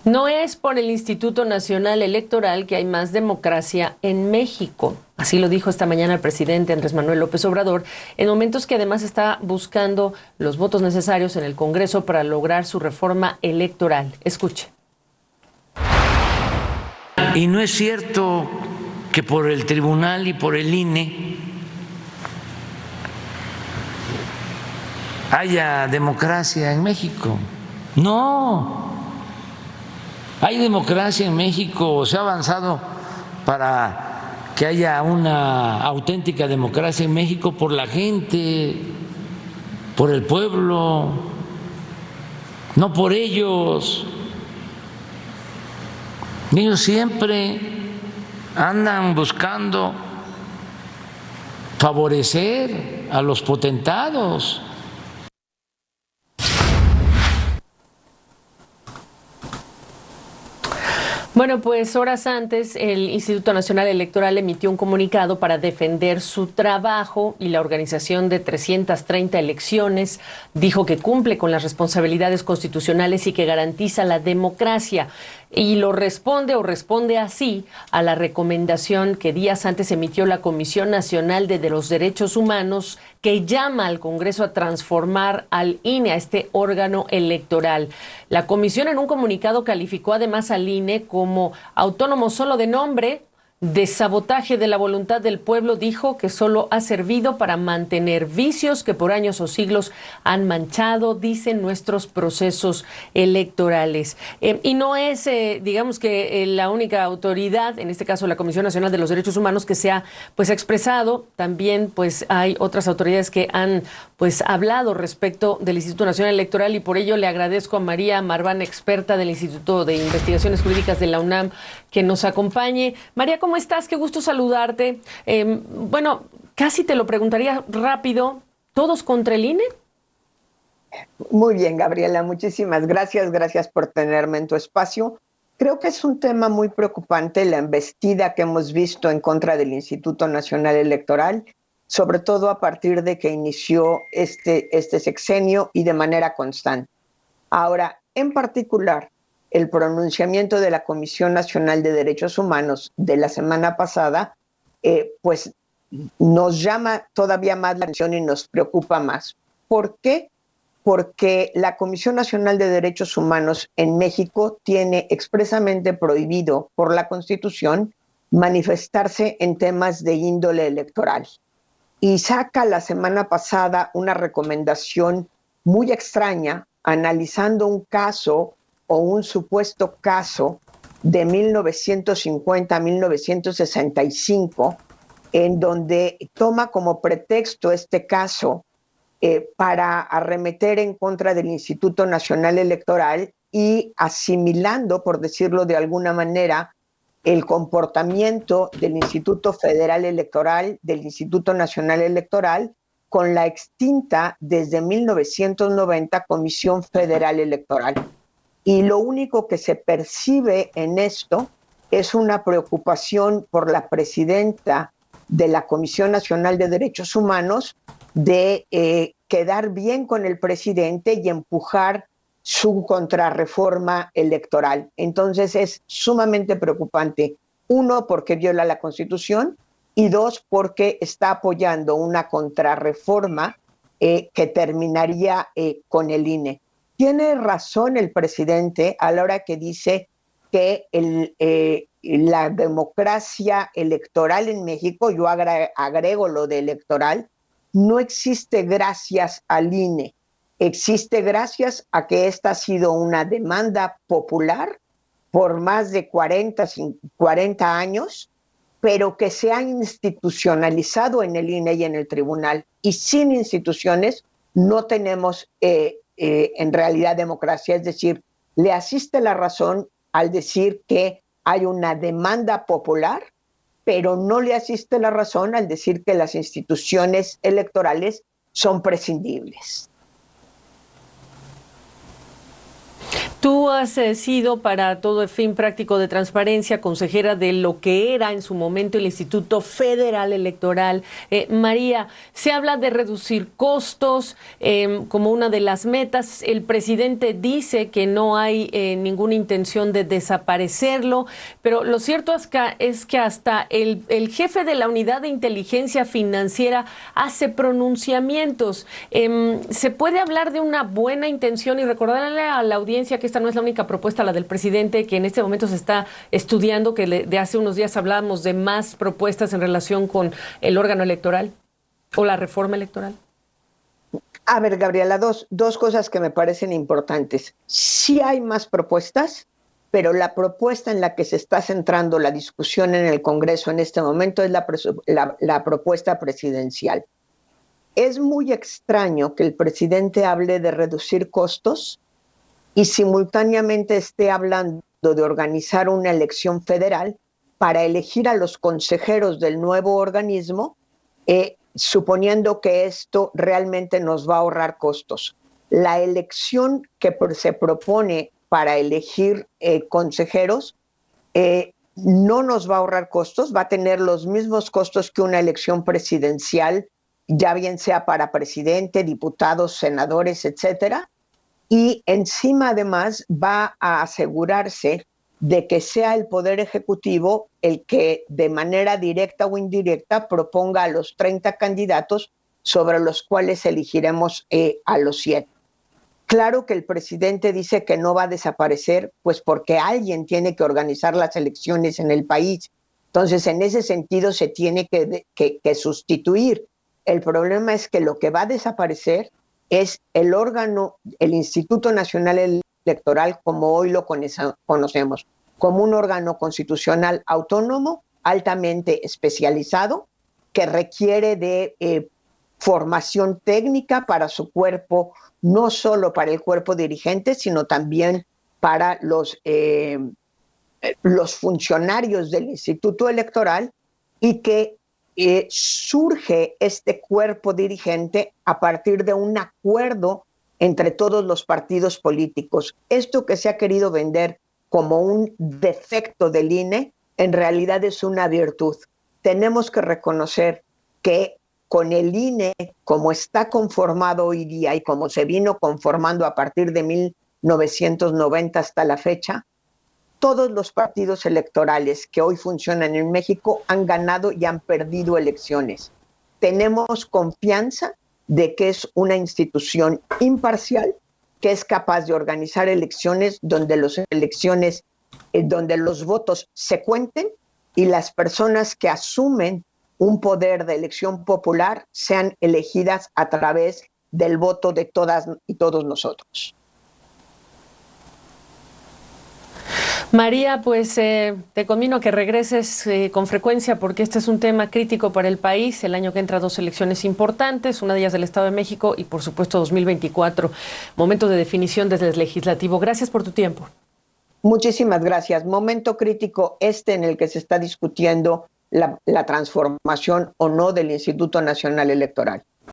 No es por el Instituto Nacional Electoral que hay más democracia en México. Así lo dijo esta mañana el presidente Andrés Manuel López Obrador, en momentos que además está buscando los votos necesarios en el Congreso para lograr su reforma electoral. Escuche. Y no es cierto que por el tribunal y por el INE haya democracia en México. No. Hay democracia en México, se ha avanzado para que haya una auténtica democracia en México por la gente, por el pueblo, no por ellos. Ellos siempre andan buscando favorecer a los potentados. Bueno, pues horas antes el Instituto Nacional Electoral emitió un comunicado para defender su trabajo y la organización de 330 elecciones. Dijo que cumple con las responsabilidades constitucionales y que garantiza la democracia. Y responde así a la recomendación que días antes emitió la Comisión Nacional de los Derechos Humanos, que llama al Congreso a transformar al INE, a este órgano electoral. La comisión en un comunicado calificó además al INE como autónomo solo de nombre, de sabotaje de la voluntad del pueblo. Dijo que solo ha servido para mantener vicios que por años o siglos han manchado, dicen, nuestros procesos electorales. Y no es, digamos que la única autoridad, en este caso la Comisión Nacional de los Derechos Humanos, que se ha expresado. También pues hay otras autoridades que han hablado respecto del Instituto Nacional Electoral, y por ello le agradezco a María Marván, experta del Instituto de Investigaciones Jurídicas de la UNAM, que nos acompañe. María, ¿cómo estás? Qué gusto saludarte. Bueno, casi te lo preguntaría rápido. ¿Todos contra el INE? Muy bien, Gabriela, muchísimas gracias. Gracias por tenerme en tu espacio. Creo que es un tema muy preocupante la embestida que hemos visto en contra del Instituto Nacional Electoral, sobre todo a partir de que inició este sexenio y de manera constante. Ahora, en particular, el pronunciamiento de la Comisión Nacional de Derechos Humanos de la semana pasada, pues nos llama todavía más la atención y nos preocupa más. ¿Por qué? Porque la Comisión Nacional de Derechos Humanos en México tiene expresamente prohibido por la Constitución manifestarse en temas de índole electoral. Y saca la semana pasada una recomendación muy extraña, analizando un caso o un supuesto caso de 1950 a 1965, en donde toma como pretexto este caso para arremeter en contra del Instituto Nacional Electoral y asimilando, por decirlo de alguna manera, el comportamiento del Instituto Federal Electoral, del Instituto Nacional Electoral, con la extinta desde 1990 Comisión Federal Electoral. Y lo único que se percibe en esto es una preocupación por la presidenta de la Comisión Nacional de Derechos Humanos de quedar bien con el presidente y empujar su contrarreforma electoral. Entonces es sumamente preocupante. Uno, porque viola la Constitución, y dos, porque está apoyando una contrarreforma que terminaría con el INE. Tiene razón el presidente a la hora que dice que la democracia electoral en México, yo agrego lo de electoral, no existe gracias al INE, existe gracias a que esta ha sido una demanda popular por más de 40 años, pero que se ha institucionalizado en el INE y en el tribunal. Y sin instituciones no tenemos en realidad democracia. Es decir, le asiste la razón al decir que hay una demanda popular, pero no le asiste la razón al decir que las instituciones electorales son prescindibles. Tú has sido, para todo el fin práctico de transparencia, consejera de lo que era en su momento el Instituto Federal Electoral. María, se habla de reducir costos como una de las metas. El presidente dice que no hay ninguna intención de desaparecerlo, pero lo cierto es que hasta el jefe de la Unidad de Inteligencia Financiera hace pronunciamientos. ¿Se puede hablar de una buena intención? Y recordarle a la audiencia que esta no es la única propuesta, la del presidente, que en este momento se está estudiando, que de hace unos días hablábamos de más propuestas en relación con el órgano electoral o la reforma electoral. A ver, Gabriela, dos cosas que me parecen importantes. Sí hay más propuestas, pero la propuesta en la que se está centrando la discusión en el Congreso en este momento es la propuesta presidencial. Es muy extraño que el presidente hable de reducir costos y simultáneamente esté hablando de organizar una elección federal para elegir a los consejeros del nuevo organismo, suponiendo que esto realmente nos va a ahorrar costos. La elección que se propone para elegir consejeros no nos va a ahorrar costos, va a tener los mismos costos que una elección presidencial, ya bien sea para presidente, diputados, senadores, etcétera. Y encima, además, va a asegurarse de que sea el Poder Ejecutivo el que, de manera directa o indirecta, proponga a los 30 candidatos sobre los cuales elegiremos a los 7. Claro que el presidente dice que no va a desaparecer, pues porque alguien tiene que organizar las elecciones en el país. Entonces, en ese sentido, se tiene que sustituir. El problema es que lo que va a desaparecer es el órgano, el Instituto Nacional Electoral, como hoy lo conocemos, como un órgano constitucional autónomo, altamente especializado, que requiere de formación técnica para su cuerpo, no solo para el cuerpo dirigente, sino también para los funcionarios del Instituto Electoral, y que surge este cuerpo dirigente a partir de un acuerdo entre todos los partidos políticos. Esto que se ha querido vender como un defecto del INE, en realidad es una virtud. Tenemos que reconocer que con el INE, como está conformado hoy día y como se vino conformando a partir de 1990 hasta la fecha, todos los partidos electorales que hoy funcionan en México han ganado y han perdido elecciones. Tenemos confianza de que es una institución imparcial, que es capaz de organizar elecciones donde los votos se cuenten y las personas que asumen un poder de elección popular sean elegidas a través del voto de todas y todos nosotros. María, pues te conmino a que regreses con frecuencia, porque este es un tema crítico para el país. El año que entra 2 elecciones importantes, una de ellas del Estado de México y por supuesto 2024, momento de definición desde el legislativo. Gracias por tu tiempo. Muchísimas gracias. Momento crítico en el que se está discutiendo la transformación o no del Instituto Nacional Electoral.